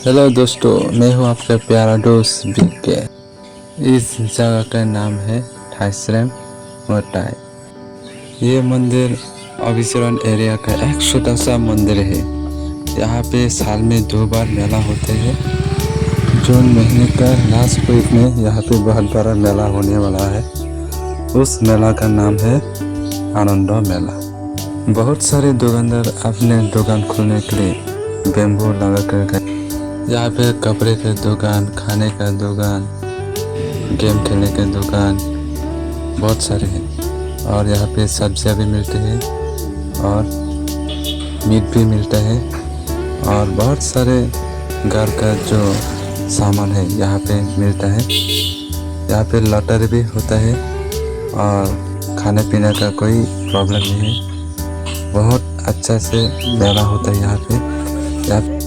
Hello दोस्तों, मैं हूं आपका प्यारा दोस्त बीके। इस जगह का नाम है थाइस्रेम मोटाई। ये मंदिर अभिसरण एरिया का एक छोटा सा मंदिर है। यहाँ पे साल में 2 बार मेला होते हैं। जून महीने का लास्ट वीक में यहाँ पे बहुत बड़ा मेला होने वाला है। उस मेला का नाम है आनंद मेला। बहुत सारे दुकानदार अपने दुकान खोलने के लिए बेम्बू लगा कर गए। यहाँ पे कपड़े का दुकान, खाने का दुकान, गेम खेलने के दुकान बहुत सारे हैं। और यहाँ पे सब्जियाँ भी मिलती हैं और मीट भी मिलता है और बहुत सारे घर का जो सामान है यहाँ पे मिलता है। यहाँ पे लॉटरी भी होता है और खाने पीने का कोई प्रॉब्लम नहीं है। बहुत अच्छा से मेला होता है यहाँ पे।